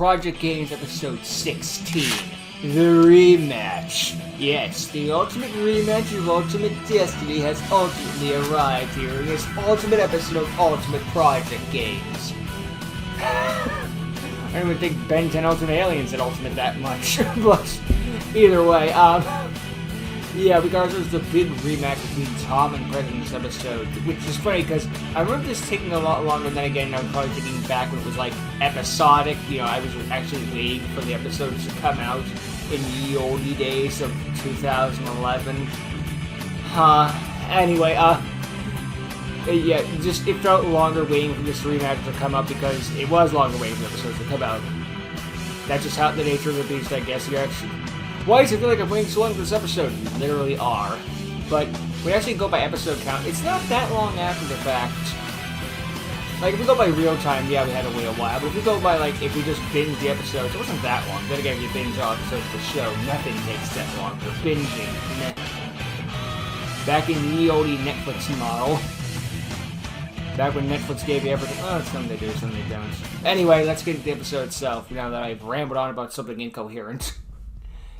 Project Games episode 16, The Rematch. Yes, the ultimate rematch of Ultimate Destiny has ultimately arrived here in this ultimate episode of Ultimate Project Games. I don't even think Ben 10 Ultimate Aliens had Ultimate that much, but either way, yeah, regardless, the big rematch between Tom and Brett in this episode, which is funny because I remember this taking a lot longer. Then again, I'm probably thinking back when it was like episodic. You know, I was actually waiting for the episodes to come out in the oldie days of 2011. Anyway, yeah, just it felt longer waiting for this rematch to come up because it was longer waiting for the episodes to come out. That's just how the nature of the beast, I guess. You actually. Why does it feel like I'm waiting so long for this episode? You literally are. But we actually go by episode count. It's not that long after the fact. Like, if we go by real time, yeah, we had to wait a while. But if we go by, like, if we just binge the episodes, it wasn't that long. Then again, if you binge all episodes of the show, nothing takes that long for binging. Meh. Back in the oldie Netflix model. Back when Netflix gave you everything. Oh, some they do, some they don't. Anyway, let's get into the episode itself, now that I've rambled on about something incoherent.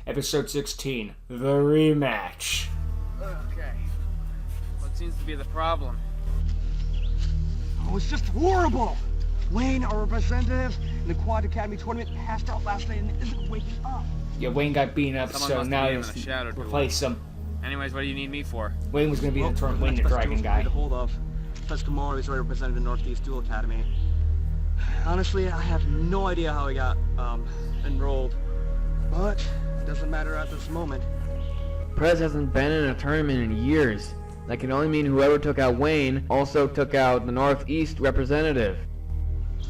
Episode 16, The Rematch. Okay. What seems to be the problem? Oh, it's just horrible! Wayne, our representative in the Quad Academy tournament, passed out last night and isn't waking up. Yeah, Wayne got beaten up, so now he has to replace him. Anyways, what do you need me for? Wayne was going to be the tournament, Wayne the Dragon guy. Hold of. Professor Kamara is already representing the Northeast Duel Academy. Honestly, I have no idea how he got enrolled, but it doesn't matter at this moment. Prez hasn't been in a tournament in years. That can only mean whoever took out Wayne also took out the Northeast representative.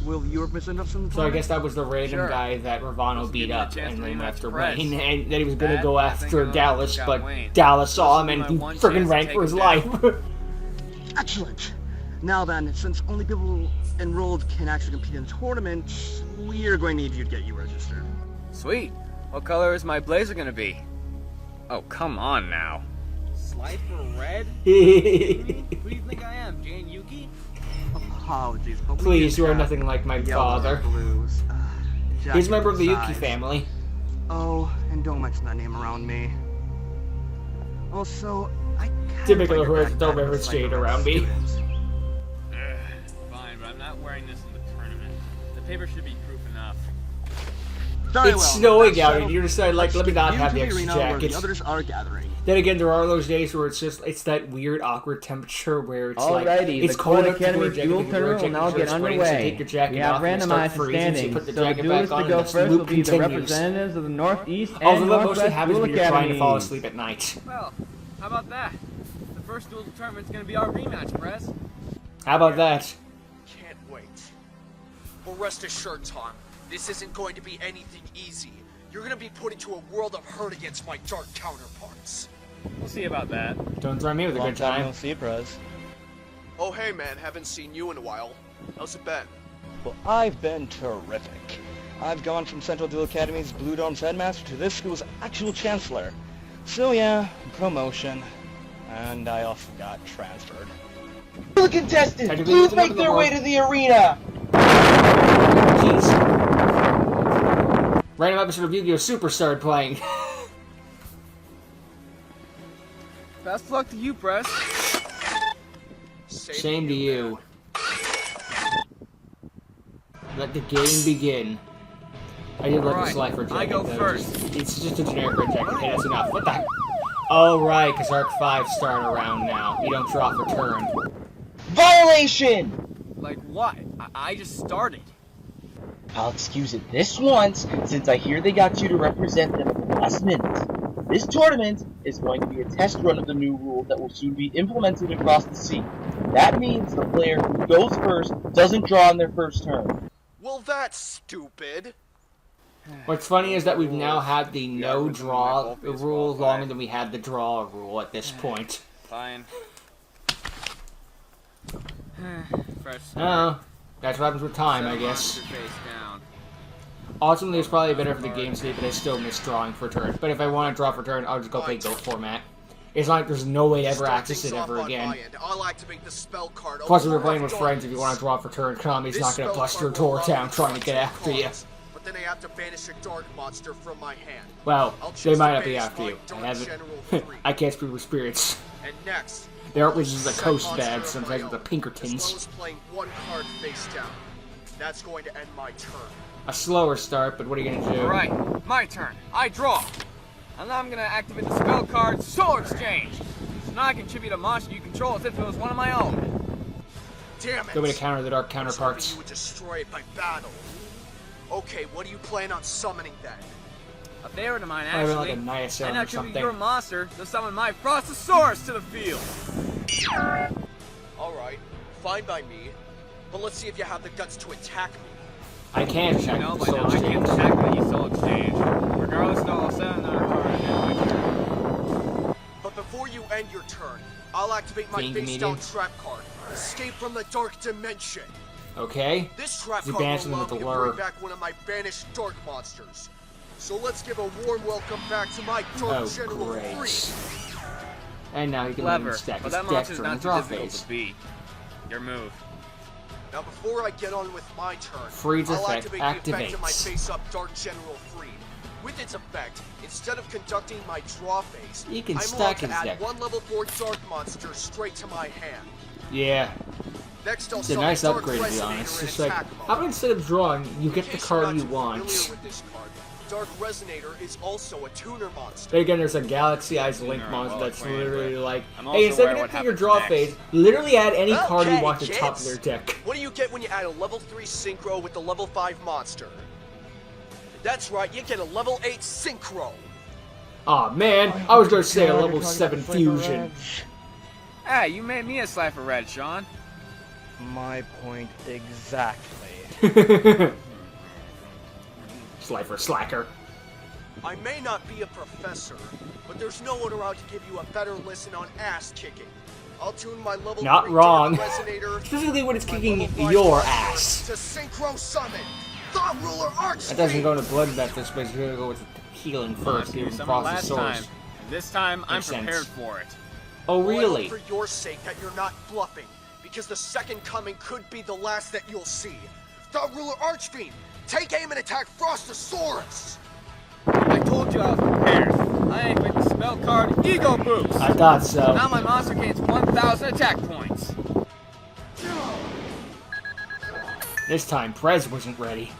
Will you represent us in the tournament? So I guess that was the random guy that Ravano beat up and then after Wayne, and then he was going to go after Dallas, but Dallas saw him and he friggin' ran for his life. Excellent! Now then, since only people enrolled can actually compete in the tournament, we are going to need you to get you registered. Sweet. What color is my blazer gonna be? Oh, come on now. Slide for red? Who do you think I am, Jane Yuki? Apologies, but Please, you are nothing like my father. He's a member of the Yuki family. Oh, and don't mention that name around me. Also, I can't Typical who has don't ever shade around me. Fine, but I'm not wearing this in the tournament. The paper should be proof enough. It's snowing out and you decide, like, let me not have the extra jacket. The others are gathering. Then again, there are those days where it's that weird, awkward temperature where it's Alrighty, like, it's cold enough to wear a jacket, duel tournament will now get underway. Take your We have randomized standings, put the so the jacket back duelists on, to go and the first will loop be the continues. representatives of the Northeast and Although that mostly Northwest happens Duel when you're trying to fall Academies. asleep at night. Well, how about that? The first duel tournament's gonna be our rematch, Prez. How about that? Can't wait. Well, rest assured, Tom, this isn't going to be anything easy. You're gonna be put into a world of hurt against my dark counterparts. We'll see about that. Don't threaten me with a good time. see, Prez. Oh, hey, man, haven't seen you in a while. How's it been? Well, I've been terrific. I've gone from Central Duel Academy's Blue Dome's headmaster to this school's actual chancellor. So yeah, promotion. And I also got transferred. The contestants, please make their way to the arena! Jeez. Random episode of Yu-Gi-Oh! Superstar playing. Best of luck to you, Prez. Same to you. Let the game begin. I did like the slide for jacket. I go though. first. It's just a generic red jacket. Okay, that's enough. What the? Oh right, because Arc 5 start around now. You don't draw for turn. Violation! Like what? I just started. I'll excuse it this once, since I hear they got you to represent them at the last minute. This tournament is going to be a test run of the new rule that will soon be implemented across the sea. That means the player who goes first doesn't draw on their first turn. Well, that's stupid. What's funny is that we've now had the no draw rule longer than we had the draw rule at this point. Fine. Fresh start. Oh, that's what happens with time, I guess. Monster face down. Ultimately, it's probably better for the game state, but I still miss drawing for turn. But if I want to draw for turn, I'll just go play GOAT format. It's not like there's no way to ever access it ever again. I'll activate the spell card. Plus, if you're playing with friends, if you want to draw for turn, Konami's not going to bust your door down trying to get after you. but then I have to banish a dark monster from my hand. Well, I'll they choose might to not be banish after my you. I Dark haven't. General 3. I can't speak with spirits. And next, The art wizards are the set coast monster bad, of sometimes my with the own, Pinkertons. as well as playing one card face down. That's going to end my turn. A slower start, but what are you gonna do? Alright, my turn. I draw. And now I'm gonna activate the spell card Soul Exchange. So now I can tribute a monster you control as if it was one of my own. Damn it! Good way to counter the dark I was hoping counterparts. you would destroy it by battle. Okay, what do you plan on summoning then? A favorite of mine, Probably actually. like a Niacin and now or tribute something. your monster to summon my Frostosaurus to the field. Alright, fine by me. But let's see if you have the guts to attack me. I can't You check know, the by now soul I can't exchange. attack any Soul Exchange. Regardless, though, I'll set another card and end my turn. But before you end your turn, I'll activate my Fiend face down meeting. trap card. Escape from the dark dimension. Okay. This trap You card banish will them allow with me the to lure. bring back one of my banished dark monsters. So let's give a warm welcome back to my Dark Oh, General great. 3. And now you can let him Clever, stack but his that monster's Dexter in the not too draw difficult phase. to beat. Your move. Now before I get on with my turn, Freeze I'll effect activate the effect of my activates. face-up Dark General 3. With its effect, instead of conducting my draw phase, You can I'm stack allowed to his add deck. one level 4 Dark Monster straight to my hand. Yeah. Next, I'll It's a summon nice Dark upgrade, to be Resonator honest. in It's like, attack how mode. about instead of drawing, you In get the case card you're you not want? familiar with this card, Dark Resonator is also a tuner monster. Then again, there's a Galaxy Eyes Link Tuner I'm monster well that's acquainted literally with. like, I'm hey, also instead aware of what getting your happens draw next. phase, literally add any card you Okay, want to the top of kids. their deck. What do you get when you add a level 3 Synchro with the level 5 monster? That's right, you get a level 8 Synchro. Aw, man, I was gonna say a level 7 fusion. Hey, you made me a Slifer Red, Sean. My point exactly. Slifer slacker. I may not be a professor, but there's no one around to give you a better lesson on ass kicking. I'll tune my level Not 3 wrong. Dark Resonator Specifically when it's my kicking level 5 your monster ass. to Synchro Summon Thought Ruler Archfiend. That doesn't go to Bloodbath this way, it's gonna go with healing first, You even summoned last time. Frostosaurus. And this time, I'm Makes sense. prepared for it. Oh, Well, I really? hope for your sake that you're not bluffing, because the second coming could be the last that you'll see. Thought Ruler Archfiend, take aim and attack Frostosaurus. I told you I was prepared. I activate the spell card Ego Boost. I thought so. Now my monster gains 1,000 attack points. This time, Prez wasn't ready.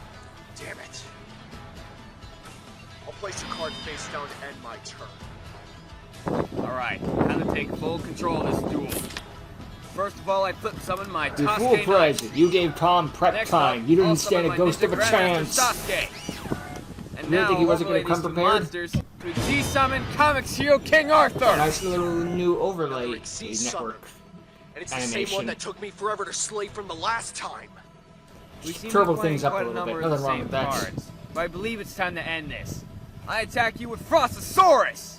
Damn it. I'll place a card face down to end my turn. Alright, time to take full control of this duel. First of all, I flip summon my You Tosuke fool Knight. Prez, you gave Tom prep Next time. up, You didn't I'll stand summon a my ghost Ninja of a Grandmaster chance. Sasuke. And You didn't now think he wasn't overlay gonna come these two prepared? monsters to G-summon Comic Hero King Arthur. Nice little new overlay Another Xyz summon. network. And it's the same Animation. one that took me forever to slay from the last time. We seem to be Turbo playing things up a quite little bit. number of Nothing the wrong same with that. cards, but I believe it's time to end this. I attack you with Frostosaurus.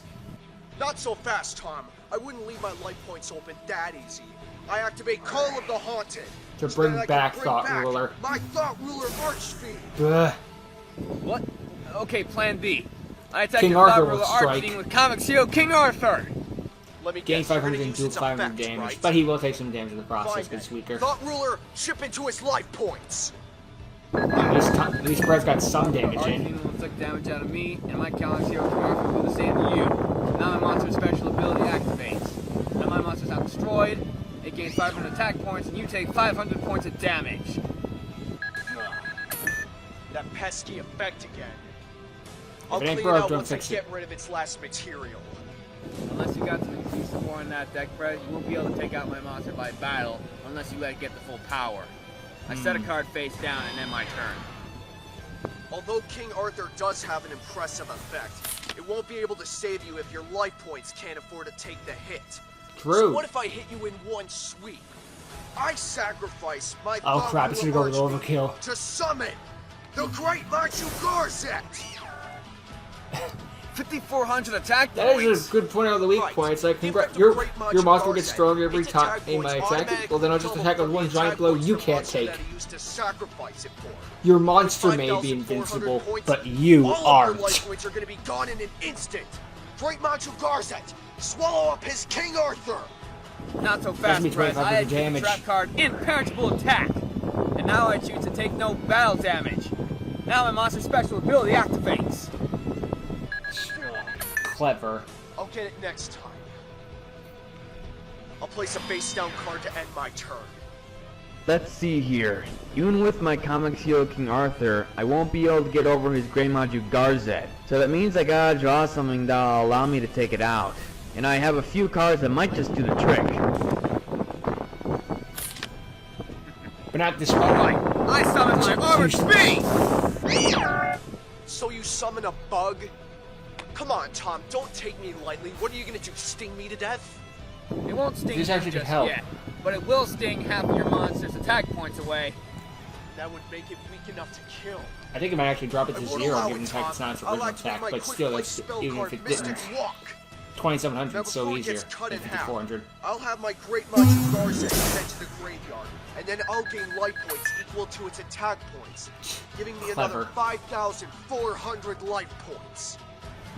Not so fast, Tom. I wouldn't leave my life points open that easy. I activate Call of the Haunted. To so bring that I can back bring Thought back Ruler. My Thought Ruler Archfiend. Ugh. What? Okay, plan B. I attack King the Arthur Thought will Ruler strike. Archfiend with Comic Hero King Arthur. Let me Gain guess, you're 500 gonna and use do its 500 effect, damage. right? But he will take some damage in the process Fine because it's then. weaker. Thought Ruler, chip into his life points. At least Prez got some damage in. Archfiend will inflict damage out of me, and my Comic Hero King Arthur will do the same to you. Now my monster's special ability activates. Now my monster's not destroyed. It gains 500 attack points, and you take 500 points of damage. That pesky effect again. I'll it ain't clean it broke, out don't once I fix it. get rid of its last material. Unless you got some increased support in that deck, Brett, you won't be able to take out my monster by battle unless you let it get the full power. I set a card face down and end my turn. Although King Arthur does have an impressive effect, it won't be able to save you if your life points can't afford to take the hit. True. So what if I hit you in one sweep? I sacrifice my Oh Thought crap, it's gonna Ruler go with Archfiend overkill. to summon the Great Machu Garzet! 5,400 attack That points! is a good point out of the weak Right. point. It's like, The congra- effect of your Great Machu your monster gets Garzet. stronger every Its attack time I points attack it. automatically Well, then I'll just double attack with the one attack giant blow points you of the can't monster take. that I used to sacrifice it for. Your monster For may be 5,400 invincible, points, but you all of aren't. your life points are going to be gone in an instant. Great Machu Garzet, swallow up his King Arthur. Not so That's fast, me Prez. 25 I activate damage. the trap card Impenetrable Attack. And now I choose to take no battle damage. Now my monster special ability activates. Clever. I'll get it next time. I'll place a face down card to end my turn. Let's see here. Even with my Comics Hero King Arthur, I won't be able to get over his Grey Maju Garzed. So that means I gotta draw something that'll allow me to take it out. And I have a few cards that might just do the trick. But not this Alright, one. I summon my armored speed! So you summon a bug? Come on, Tom, don't take me lightly. What are you gonna do, sting me to death? It won't sting This you actually could just help. yet, but it will sting half of your monster's attack points away. That would make it weak enough to kill. I think it might actually drop it I to won't 0 allow given it, the fact it's Tom. not its I'll original activate attack, my but quick still, play that's, spell even card, if it Mystic didn't, Walk. 2700 Now is so before it easier gets cut than in half, 5400. I'll have my Great Maju Garzed sent to the graveyard, and then I'll gain life points equal to its attack points, giving me another Clever. 5,400 life points.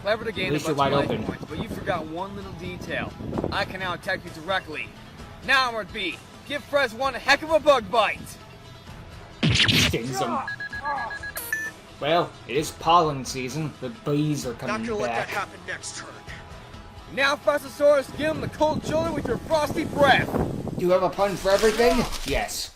Clever to gain At a least bunch you're of wide life open. points, but you forgot one little detail. I can now attack you directly. Now, Armored B, give Frez one heck of a bug bite! Stings them. Well, it is pollen season. The bees are Not coming gonna let that back. happen next turn. Now, Phasasaurus, give him the cold shoulder with your frosty breath! Do you have a pun for everything? Yes.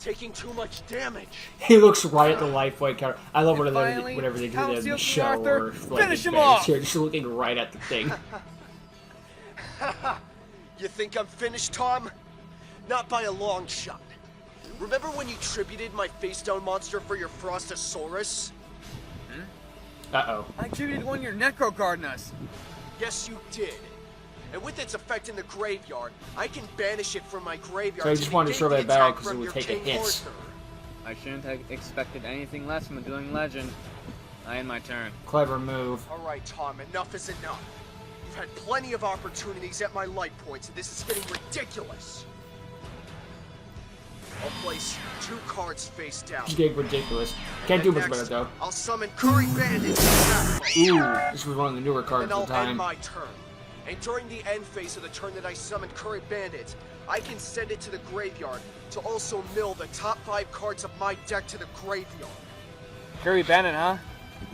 Taking too much damage. He looks right at the life point counter. I love And whenever finally, they do Count that in the Seal show Arthur, or like finish in him base. off! You're just looking right at the thing. You think I'm finished, Tom? Not by a long shot. Remember when you tributed my face down monster for your Frostosaurus? Uh-oh. I attributed one of your Necro Gardenas. Yes, you did. And with its effect in the graveyard, I can banish it from my graveyard. So I just wanted to negate show the that battle attack 'cause it from would your take a King hit. Arthur. I shouldn't have expected anything less from a dueling legend. I end my turn. Clever move. All right, Tom, enough is enough. You've had plenty of opportunities at my light points, and this is getting ridiculous. I'll place 2 cards face down. Just getting ridiculous. Can't do much Next, better though. I'll summon Curry Bandit to attack mode. Ooh, this was one of the newer cards Then at I'll the time. end my turn. And during the end phase of the turn that I summon Curry Bandit, I can send it to the graveyard to also mill the top 5 cards of my deck to the graveyard. Curry Bandit, huh?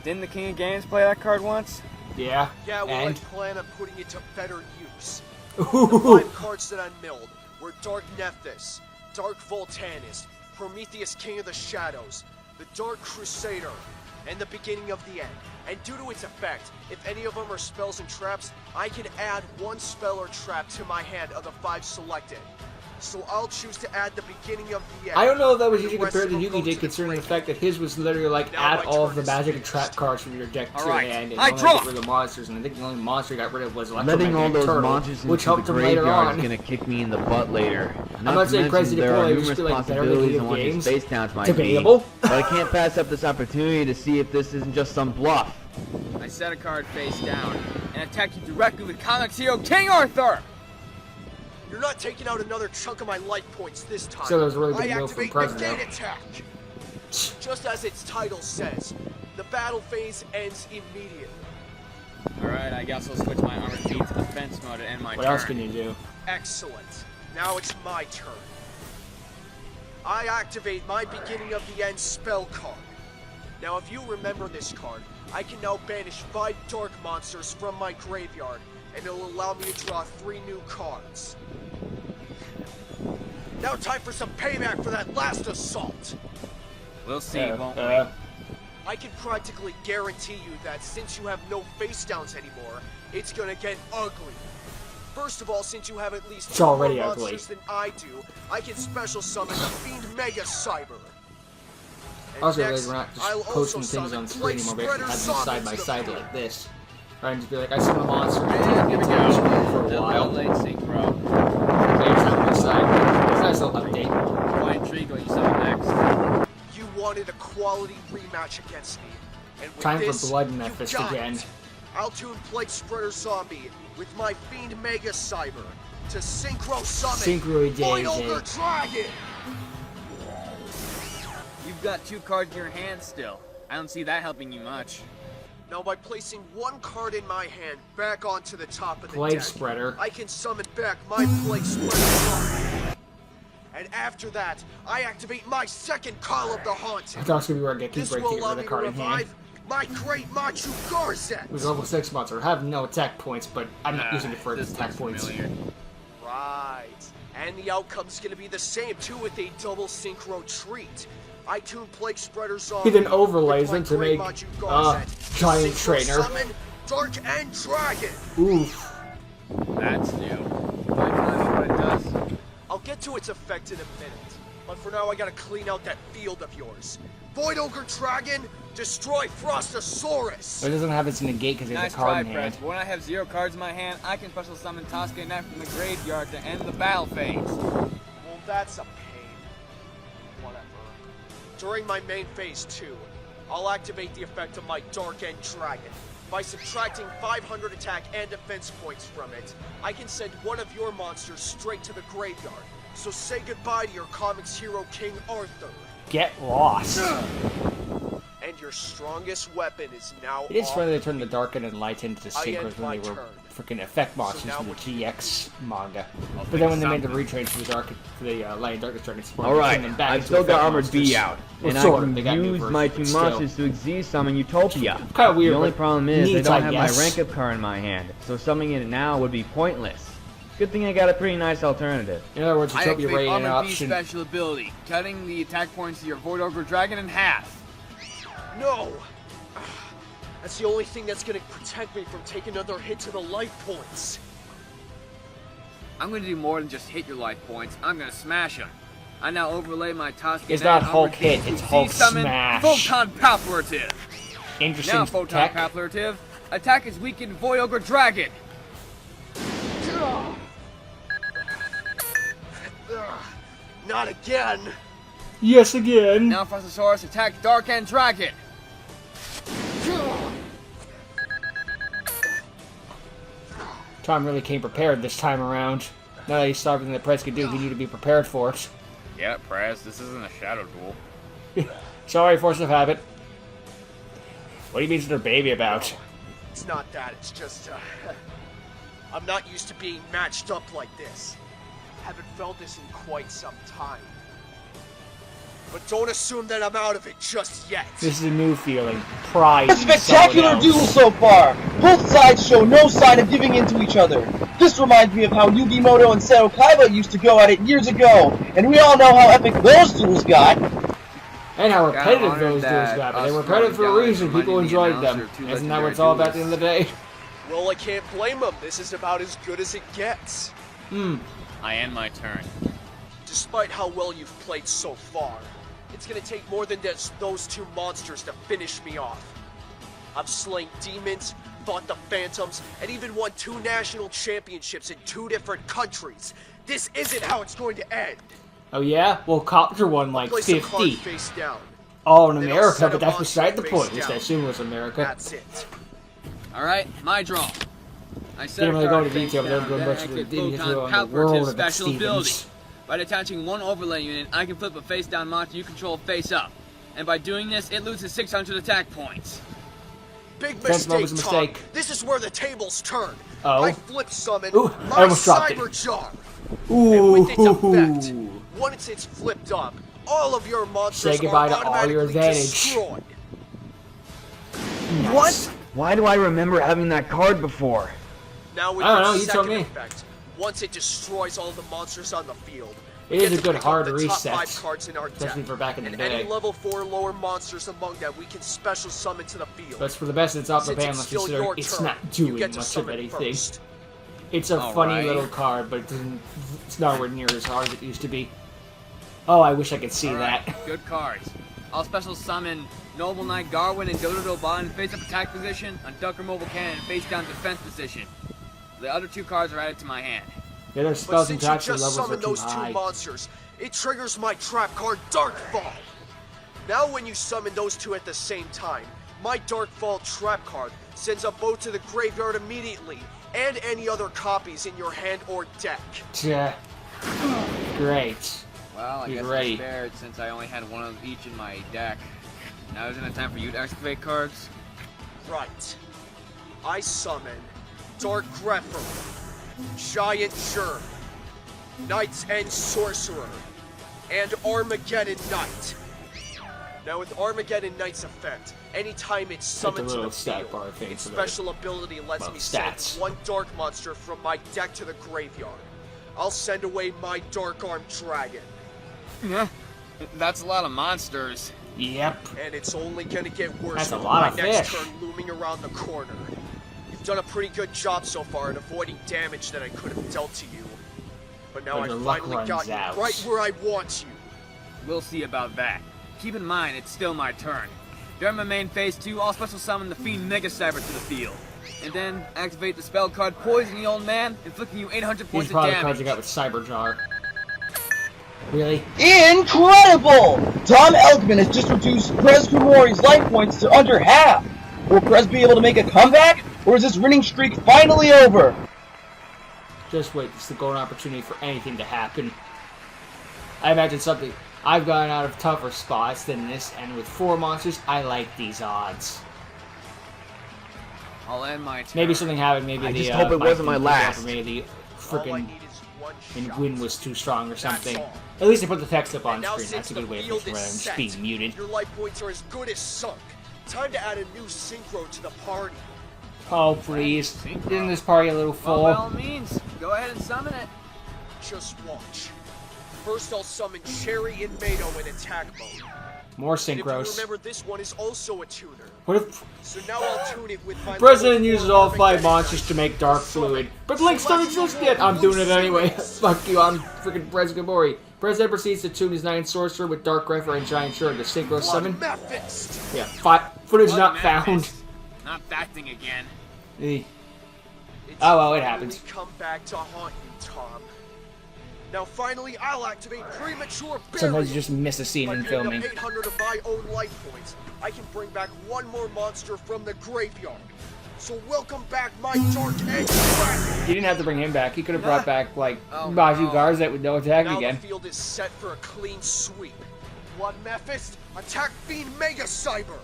Didn't the King of Games play that card once? Yeah. Yeah, well, I And plan on putting it to better use. ooh, The 5 cards that I milled were Dark Nephthys, Dark Voltanist, Prometheus King of the Shadows, the Dark Crusader, and the Beginning of the End. And due to its effect, if any of them are spells and traps, I can add 1 spell or trap to my hand of the 5 selected. So I'll choose to add the Beginning of the End. I don't know if that was and the usually rest compared to will Yugi go did, the considering the graveyard. fact that his was literally like Now add my all of turn the is magic and finished. trap cards from your deck to Alright, your hand, and I only draw! get rid of the monsters. And I think the only monster he got rid of was Letting all Electromagnetic those Turtle, monsters which into the helped him later graveyard on. is gonna kick me in the butt later. I'm not saying crazy to there play, are just numerous feel like better than possibilities video on what his games. face downs might Debatable. be, but I can't pass up this opportunity to see if this isn't just some bluff. I set a card face down and attack you directly with Comics Hero King Arthur! You're not taking out another chunk of my life points this time. So that was a really big I move from activate President. Negate Attack. Just as its title says, the battle phase ends immediately. Alright, I guess I'll switch my armored feet to defense mode and end my What turn. else can you do? Excellent. Now it's my turn. I activate my Beginning of the End spell card. Now if you remember this card, I can now banish 5 dark monsters from my graveyard, and it'll allow me to draw 3 new cards. Now time for some payback for that last assault. We'll see, won't we? I can practically guarantee you that since you have no face downs anymore, it's gonna get ugly. First of all, since you have at least It's 2 more already ugly. monsters than I do, I can special summon the Fiend Mega Cyber. And Also, next, we're not I'll just also posting things summon on screen anymore. We Blade actually have them Spreader side by Summons side the like this. Right, and just be like, I summon a monster. And And here we it's go. for a Little while. late synchro. Players on the side. It's a nice little update. Quite intrigued what you summon next. You wanted a quality rematch against me. And with Time for this, Blood you Memphis got again. it. I'll tune Blade Spreader Zombie with my Fiend Mega Cyber to synchro summon Synchro Void Daisy. Ogre Dragon. You've got 2 cards in your hand still. I don't see that helping you much. Now by placing 1 card in my hand back onto the top of the Blade deck, Spreader. I can summon back my Blade Spreader Zombie. And after that, I activate my second Call of the Haunted. I thought it was going to be where I get This break will to get allow rid of me the to card in hand. revive my Great Machu Garzet. It was level 6 monster. I have no attack points, but I'm not using it for This attack looks points. familiar. Right. And the outcome's gonna be the same too with a double synchro treat. I tune Plague Spreaders on. He then overlays with my them to Great make, Machu Garzet. Giant Synchro Trainer. Summon, Dark and Dragon. Oof. That's new. Mind telling me what it does? I'll get to its effect in a minute, but for now I gotta clean out that field of yours. Void Ogre Dragon, destroy Frostosaurus! But it doesn't have its negate because it has Nice a card try, in hand. Press, but when I have 0 cards in my hand, I can special summon Tosca Knight from the graveyard to end the battle phase. Well, that's a pain. Whatever. During my main phase 2, I'll activate the effect of my Dark End Dragon. By subtracting 500 attack and defense points from it, I can send one of your monsters straight to the graveyard. So say goodbye to your comics hero King Arthur. Get lost. And your strongest weapon is now It is off. funny they turned the Darken and Light into the I synchros end when my they were turn. freaking effect monsters now in the what do you GX manga. I'll But then when they think made the something. retrains for the Light and Darkness Dragons, Alright, I've still got Armored B out. Well, And I sort of, can they got new use versions, my but 2 still. monsters to exist summon Utopia. Kinda weird, The only but problem is I neat, don't I have guess. my rank up card in my hand, so summoning it now would be pointless. Good thing I got a pretty nice alternative. In other words, I Utopia activate Ray an Armor B option. special ability, cutting the attack points of your Void Ogre Dragon in half. No! That's the only thing that's gonna protect me from taking another hit to the life points. I'm going to do more than just hit your life points. I'm going to smash them. I now overlay my Tosca It's Knight not Hulk Armor B hit, to it's Hulk Z-summon smash. Photon Palperative. Interesting Now, Photon tech. Palperative, attack is weakened Void Ogre Dragon. Not again! Yes, again. Now, Frostosaurus, attack Dark End Dragon. Tom really came prepared this time around. Now that he saw everything that Prez could do, he needed to be prepared for it. Yeah, Prez, this isn't a shadow duel. Sorry, force of habit. What do you mean to their baby about? It's not that, it's just, I'm not used to being matched up like this. Haven't felt this in quite some time. But don't assume that I'm out of it just yet. This is a new feeling. Pride. A in someone spectacular else. duel so far! Both sides show no sign of giving in to each other. This reminds me of how Yugimoto and Seto Kaiba used to go at it years ago, and we all know how epic those duels got. And how repetitive honored those duels that got, but they us were repetitive for a guys reason. reminded People me enjoyed of them. announcer two Isn't that what legendary it's all about at the end of the day? Well, I can't blame them. This is about as good as it gets. I end my turn. Despite how well you've played so far, it's gonna take more than just those 2 monsters to finish me off. I've slain demons, fought the phantoms, and even won 2 national championships in 2 different countries. This isn't how it's going to end. Oh yeah? Well, Copter won like Place a card 50. face down. All in Then I'll America, set but a that's monster beside the face point. At least I down. assume it was America. That's it. Alright, my draw. I set Didn't a really go card into face detail, but down, they'll go then much I of the activate detail Photon on the world Palperative's of special ability. Stevens. By detaching one overlay unit, I can flip a face-down monster you control face up. And by doing this, it loses 600 attack points. Big Defense mode mistake, was a Tom. mistake. This is where the tables turn. Oh. I flip summon Ooh, I my almost dropped it. Cyber Jar. And Ooh. with its effect, once it's flipped up, all of your monsters Say goodbye are to all automatically your advantage. destroyed. What? Why do I remember having that card before? Now with I don't your know, you tell second me. effect, once it destroys all the monsters on the field, It we is get a to good pick hard up the top reset, 5 cards in our especially deck. for back in the And day. any level 4 lower monsters among them we can special summon to the field. But for the best, it's off the Since pan, it's let's still consider your it's turn, not you doing get to much of summon anything. first. It's a funny Alright. little card, but it's nowhere near as hard as it used to be. Oh, I wish I could see Alright, that. good cards. I'll special summon Noble Knight Garwin and Dodo Bot in face-up attack position, and Ducker Mobile Cannon in face-down defense position. The other 2 cards are added to my hand. The other But spells and since you attacks just levels are summoned too those 2 high. monsters, it triggers my trap card Darkfall. Now when you summon those 2 at the same time, my Darkfall trap card sends a boat to the graveyard immediately, and any other copies in your hand or deck. Tja. Great. Well, I He's guess ready. I'm spared since I only had one of each in my deck. Now isn't it time for you to activate cards? Right. I summon Dark Grepher, Giant Germ, Knights and Sorcerer, and Armageddon Knight. Now with Armageddon Knight's effect, anytime it's summoned to the little stat field, bar thing its for the- special ability lets well, me stats. send one dark monster from my deck to the graveyard. I'll send away my Dark Armed Dragon. That's a lot of monsters. Yep. And it's only gonna get worse That's a with lot my of next fish. turn looming around the corner. You've done a pretty good job so far at avoiding damage that I could have dealt to you. But now But your I've luck finally runs got you out. right where I want you. We'll see about that. Keep in mind, it's still my turn. During my main phase 2, I'll special summon the Fiend Mega Cyber to the field. And then activate the spell card Poison the Old Man, inflicting you 800 These points are probably of the cards I damage. got with Cyberjar. Really? Incredible! Tom Elkman has just reduced Prez Kumori's life points to under half. Will Prez be able to make a comeback, or is this winning streak finally over? Just wait. This is the golden opportunity for anything to happen. I imagine something. I've gotten out of tougher spots than this, and with 4 monsters, I like these odds. I'll end my turn. Maybe something happened. Maybe I the just hope it wasn't my Viking last. Maybe the All I freaking need is one shot. wind was too strong or something. all. At least I put the text up on And now screen. since That's a the good way of field making it rather is than just set, being muted. your life points are as good as sunk. Time to add a new synchro to the party. Oh please! Isn't this party a little Well, full? by all means, go ahead and summon it. Just watch. First I'll summon Cherry and Mado in attack mode. More And if you synchros. remember, this one is also a tuner. What if So now I'll tune it with my President level uses 4 all 5 Armageddon monsters Knight. to make dark fluid? But Links don't exist yet! I'm doing it anyway. Fuck you, I'm freaking President Gamori. President proceeds to tune his 9 sorcerer with Dark Griffer and Giant Shard to synchro summon. Bloodmethist. Yeah, footage Blood not found. Madness. Not that thing again. Eh. It's Oh, well, it finally happens. come back to haunt you, Tom. Now finally, I'll activate premature burial. Sometimes you just miss a scene By in picking up filming. 800 of my own life points, I can bring back one more monster from the graveyard. So welcome back my Dark Edge Dragon. He didn't have to bring him back. He could have brought back, like, Oh, Baju no. Garzet with no attack Now again. the field is set for a clean sweep. Blood Mephist, attack Fiend Mega Cyber.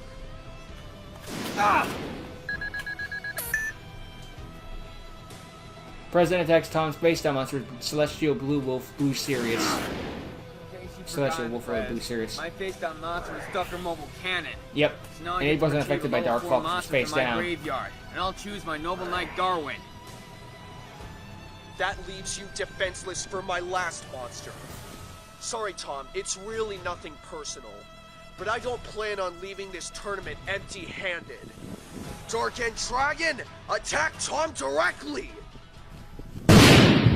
President attacks Tom's Space Down monster with Celestial Blue Wolf, Blue Sirius. In case you've Celestial forgotten, Wolf or Fred, Blue Sirius. My face down monster is Ducker Mobile Cannon. Yep. So now I And get he to wasn't retrieve affected a by level Dark 4 Fall from monster Space from my Down. graveyard, and I'll choose my Noble Knight Darwin. That leaves you defenseless for my last monster. Sorry, Tom, it's really nothing personal. But I don't plan on leaving this tournament empty-handed. Dark End Dragon, attack Tom directly!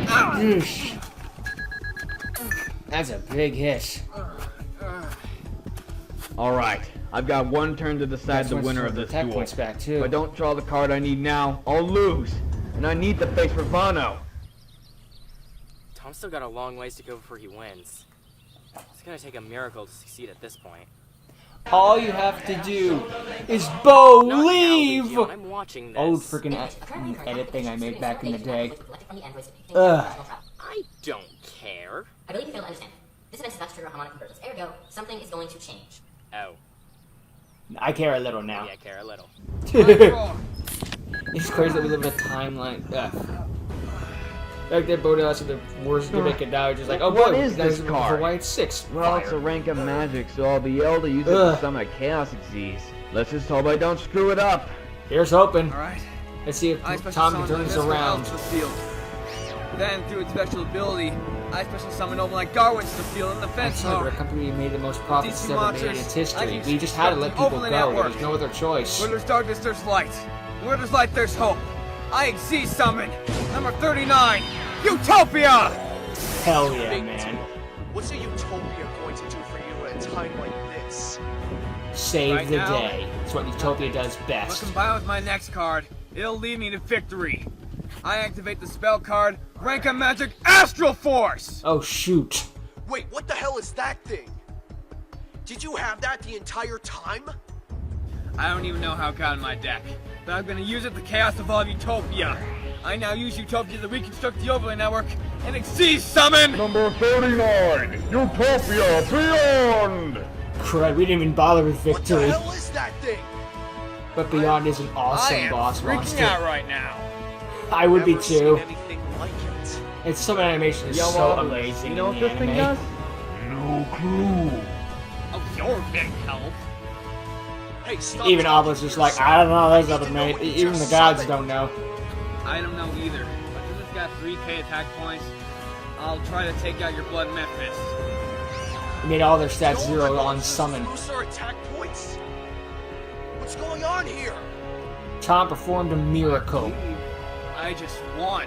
Oosh. That's a big hit. Alright, I've got 1 turn to decide That's the what's winner for of the this attack duel. points back, If too. I don't draw the card I need now, I'll lose. And I need the face for Vano. Tom's still got a long ways to go before he wins. It's gonna take a miracle to succeed at this point. All you have to do is Not believe! now, Legion. I'm watching this. Old freaking edit thing I made back in the day. Ugh. I don't care. I believe you fail to understand. This event is about to trigger harmonic convergence. Ergo, something is going to change. Oh, I care a little now. yeah, I care a little. It's crazy that we live in a timeline. Back then, Bodell said the worst gimmick, and now it's just like, oh, What boy, is that this was card? Why it's 6. Well, it's a rank of magic, so I'll be able to use it to Ugh. summon a chaos disease. Let's just hope I don't screw it up. Here's hoping. Alright. Let's see if I special Tom can summon turn this Mystical around. Elf to the field. Then, through its special ability, I special summon Noble Knight Darwin to the field in the fence That's mode. a company made the most profits These it's two ever made in monsters, its I history. can We just had to let people open the go. network. There's no other choice. Where there's darkness, there's light. Where there's light, there's hope. IXZ summon, number 39, Utopia! Hell yeah, Big man. deal. What's a utopia going to do for you at a time like this? Save Right the now- day. It's what Utopia does But best. combined with my next card, it'll lead me to victory. I activate the spell card, Rank of Magic Astral Force! Oh, shoot. Wait, what the hell is that thing? Did you have that the entire time? I don't even know how it got in my deck, but I'm gonna use it to Chaos Evolve Utopia. I now use Utopia to reconstruct the overlay network and exceed summon! Number 39, Utopia Beyond! Crud, we didn't even bother with What the victory. hell is that thing? But Beyond is an I awesome am boss freaking monster. out right now. I would be Never seen too. anything like it. Its summon animation is Yeah, so well, amazing you know in what the this thing anime. does? no clue. Oh, you're big help. Hey, stop Even talking Obelisk to is like, yourself. I don't know, I those need other to know mate. what you Even the just gods said. don't know. I don't know either, but since it's got 3k attack points, I'll try to take out your Blood Memphis. They made all their stats No, zero but on those summon. lose our attack points. What's going on here? Tom performed a miracle. I just won.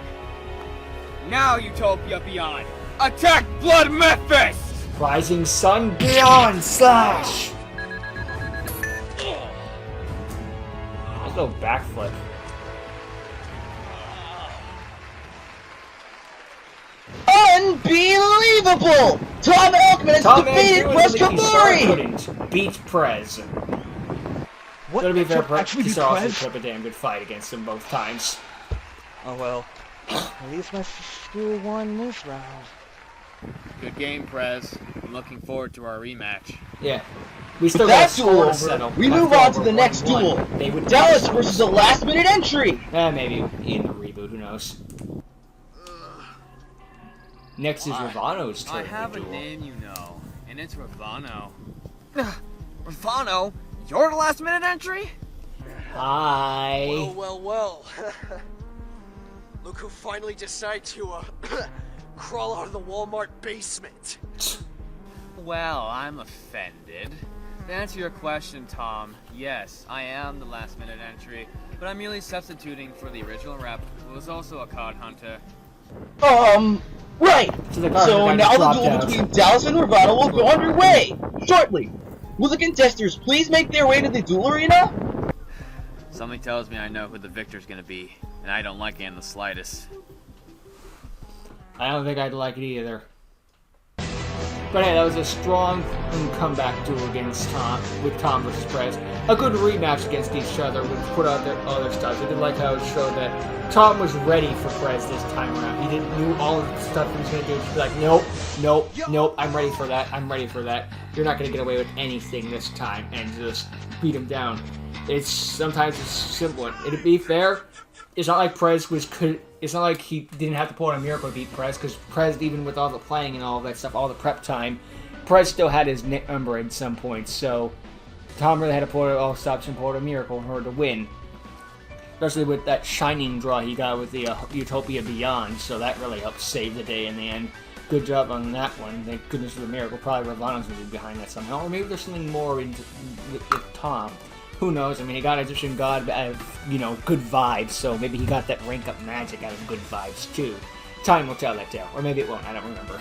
Now, Utopia Beyond, attack Blood Memphis! Rising Sun Beyond Slash! Let's go backflip. Unbelievable! Tom Elkman has Tom Man's defeated doing something Kisara Preskamori! couldn't. Beat Prez. What? To be fair, Actually beat Kisara also Prez? put up a damn good fight against him both times. Oh well. At least my school won this round. Good game, Prez. I'm looking forward to our rematch. Yeah. We With still got that a duel score to over, settle. we move After all, on to we're the next 1-1. duel. They would Dallas versus a last-minute entry! maybe in the reboot, who knows. Next is Ravano's turn I have to a duel. name you know, and it's Ravano. Ravano? You're the last minute entry? Hi. Well. Look who finally decided to, crawl out of the Walmart basement. Well, I'm offended. To answer your question, Tom, yes, I am the last minute entry, but I'm merely substituting for the original rep, who was also a card hunter. Right. So the card So hunter now the dropped duel out. between Dallas and Ravano will go underway shortly. Will the contestants please make their way to the duel arena? Something tells me I know who the victor's gonna be, and I don't like it in the slightest. I don't think I'd like it either. But hey, that was a strong comeback duel against Tom versus Prez. A good rematch against each other, which put out their other stuff. I did like how it showed that Tom was ready for Prez this time around. He didn't know all of the stuff he was going to do. He'd be like, nope, I'm ready for that. You're not going to get away with anything this time, and just beat him down. Sometimes it's simple. It'd be fair. It's not like it's not like he didn't have to pull out a miracle to beat Prez, because Prez, even with all the playing and all that stuff, all the prep time, Prez still had his number at some point. So Tom really had to pull out all stops and pull out a miracle in order to win. Especially with that shining draw he got with the Utopia Beyond, so that really helped save the day in the end. Good job on that one. Thank goodness for the miracle. Probably Ravano's going to be behind that somehow, or maybe there's something more with Tom. Who knows? I mean, he got Egyptian God out of, good vibes, so maybe he got that rank up magic out of good vibes, too. Time will tell that tale. Or maybe it won't, I don't remember.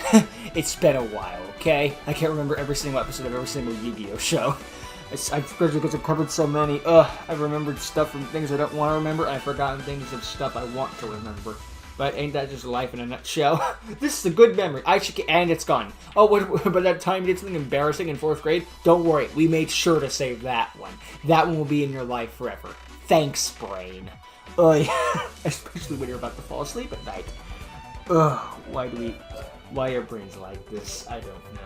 It's been a while, okay? I can't remember every single episode of every single Yu-Gi-Oh! Show. Especially because I've covered so many. I've remembered stuff from things I don't want to remember, and I've forgotten things of stuff I want to remember. But ain't that just life in a nutshell? This is a good memory. And it's gone. Oh, but that time you did something embarrassing in 4th grade? Don't worry, we made sure to save that one. That one will be in your life forever. Thanks, brain. Especially when you're about to fall asleep at night. Why are brains like this? I don't know.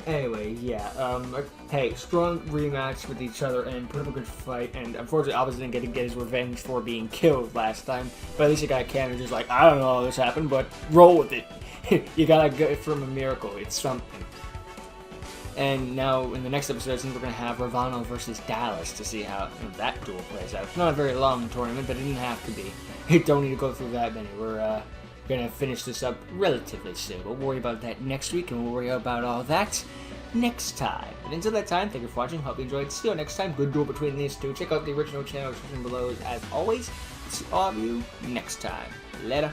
Anyway, yeah, hey, strong rematch with each other and put up a good fight, and unfortunately Albus didn't get to get his revenge for being killed last time, but at least he got a cannon just like, I don't know how this happened, but roll with it. You gotta go from a miracle, it's something. And now, in the next episode, I think we're gonna have Ravano versus Dallas to see how that duel plays out. It's not a very long tournament, but it didn't have to be. You don't need to go through that many. We're, gonna finish this up relatively soon. We'll worry about that next week, and we'll worry about all that next time. But until that time, thank you for watching. Hope you enjoyed. See you next time. Good duel between these two. Check out the original channel description below as always. See all of you next time. Later.